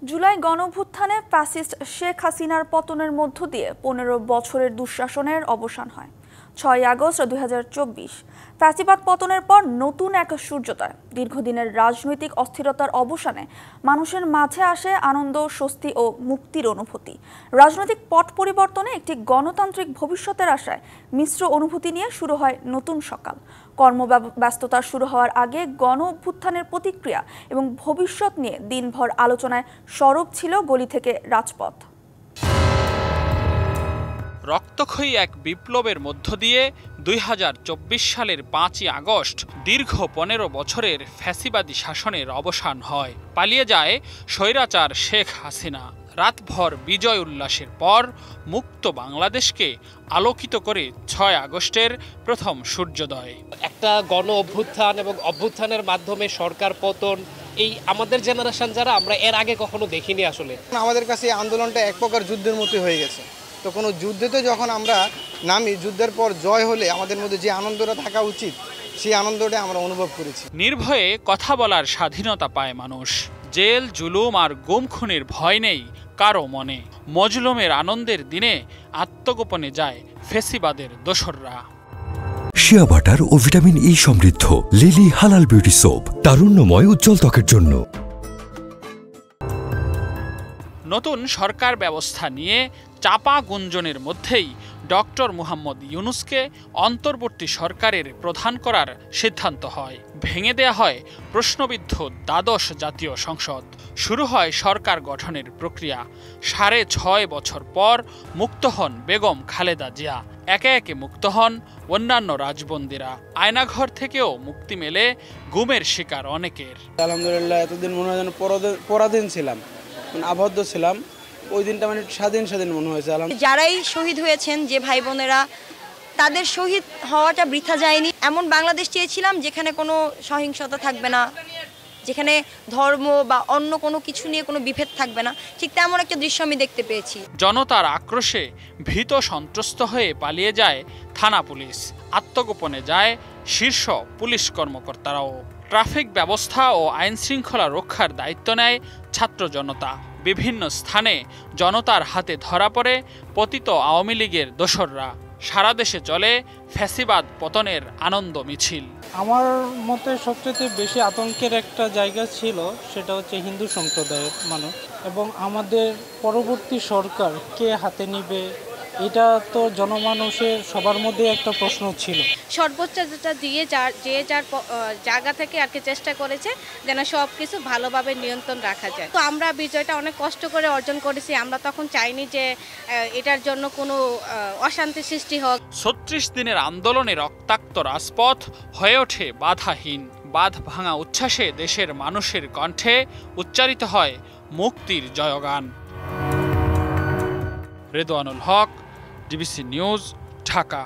July গণঅভ্যুত্থানে fascist Sheikh হাসিনার পতনের মধ্য দিয়ে ১৫ বছরের দুঃশাসনের অবসান হয়। ৬ আগস্ট ২০২৪ ফ্যাসিবাদ পতনের পর নতুন এক সূর্যোদয়। দীর্ঘদিনের রাজনৈতিক অস্থিরতার অবসানে মানুষের মাঝে আসে আনন্দ, স্বস্তি ও মুক্তির অনুভূতি। রাজনৈতিক পট পরিবর্তনে একটি গণতান্ত্রিক ভবিষ্যতের আশায় মিশ্র অনুভূতি নিয়ে শুরু হয় নতুন সকাল। কর্মব্যস্ততা শুরু হওয়ার আগে গণ অভ্যুত্থানের প্রতিক্রিয়া এবং ভবিষ্যৎ নিয়ে দিনভর আলোচনায় সরব ছিল গলি থেকে রাজপথ। রক্তক্ষয়ী এক বিপ্লবের মধ্য দিয়ে ২০২৪ সালের ৫ই আগস্ট দীর্ঘ ১৫ বছরের ফ্যাসিবাদী শাসনের অবসান হয়। পালিয়ে যায় স্বৈরাচার শেখ হাসিনা। রাতভর বিজয় উল্লাসের পর মুক্ত বাংলাদেশকে আলোকিত করে ৬ আগস্টের প্রথম সূর্যোদয়। একটা গণ অভ্যুত্থান এবং অভ্যুত্থানের মাধ্যমে সরকার পতন, এই আমাদের জেনারেশন যারা, আমরা এর আগে কখনো দেখিনি। আসলে আমাদের কাছে এই আন্দোলনটা এক প্রকার যুদ্ধের মতো হয়ে গেছে। তো কোনো যুদ্ধেতে যখন আমরা নামি, যুদ্ধের পর জয় হলে আমাদের মধ্যে যে আনন্দটা থাকা উচিত, সেই আনন্দটা আমরা অনুভব করেছি। নির্ভয়ে কথা বলার স্বাধীনতা পায় মানুষ। জেল, জুলুম আর গুম খুনের ভয় নেই কারো মনে। মজলুমের আনন্দের দিনে আত্মগোপনে যায় ফ্যাসিবাদের দোসররা। শিয়া বাটার ও ভিটামিন ই সমৃদ্ধ লিলি হালাল বিউটি সোপ, তারুণ্যময় উজ্জ্বল ত্বকের জন্য। নতুন সরকার ব্যবস্থা নিয়ে চাপা গুঞ্জনের মধ্যেই ডক্টর মুহাম্মদ ইউনূসকে অন্তর্বর্তী সরকারের প্রধান করার সিদ্ধান্ত হয়। ভেঙে দেয়া হয় প্রশ্নবিদ্ধ দ্বাদশ জাতীয় সংসদ। শুরু হয় সরকার গঠনের প্রক্রিয়া। ৬.৫ বছর পর মুক্ত হন বেগম খালেদা জিয়া। একে একে মুক্ত হন অন্যান্য রাজবন্দীরা। আয়নাঘর থেকেও মুক্তি মেলে গুমের শিকার অনেকের। আলহামদুলিল্লাহ, এতদিন মনে হয় যেন পরাধীন ছিলাম, আবদ্ধ ছিলাম। ওই দিনটা স্বাধীন মনে হয়েছে। যারাই শহীদ হয়েছেন, যে ভাই বোনেরা, তাদের শহীদ হওয়াটা বৃথা যায়নি। এমন বাংলাদেশ চেয়েছিলাম যেখানে কোনো সহিংসতা থাকবে না, যেখানে ধর্ম বা অন্য কোনো কিছু নিয়ে কোনো বিভেদ থাকবে না। ঠিক তেমন একটা দৃশ্য আমি দেখতে পেয়েছি। জনতার আক্রোশে ভীত সন্ত্রস্ত হয়ে পালিয়ে যায় থানা পুলিশ। আত্মগোপনে যায় শীর্ষ পুলিশ কর্মকর্তারাও। ট্রাফিক ব্যবস্থা ও আইন শৃঙ্খলা রক্ষার দায়িত্ব নেয় ছাত্র জনতা। বিভিন্ন স্থানে জনতার হাতে ধরা পড়ে পতিত আওয়ামী লীগের দোসররা। সারা দেশে চলে ফ্যাসিবাদ পতনের আনন্দ মিছিল। আমার মতে সবচেয়ে বেশি আতঙ্কের একটা জায়গা ছিল, সেটা হচ্ছে হিন্দু সম্প্রদায়ের মানুষ। এবং আমাদের পরবর্তী সরকার কে হাতে নিবে, এটা তো জনমানুষের সবার মধ্যে একটা প্রশ্ন ছিল। সর্বোচ্চ যেটা দিয়ে যার জায়গা থেকে আর কি চেষ্টা করেছে যেন সব কিছু ভালোভাবে নিয়ন্ত্রণ রাখা যায়। তো আমরা বিজয়টা অনেক কষ্ট করে অর্জন করেছি। আমরা তখন চাইনি যে এটার জন্য কোনো অশান্তি সৃষ্টি হোক। ৩৬ দিনের আন্দোলনে রক্তাক্ত রাজপথ হয়ে ওঠে বাধাহীন। বাঁধ ভাঙা উচ্ছ্বাসে দেশের মানুষের কণ্ঠে উচ্চারিত হয় মুক্তির জয়গান। রেদওয়ানুল হক, ডিবিসি নিউজ, ঢাকা।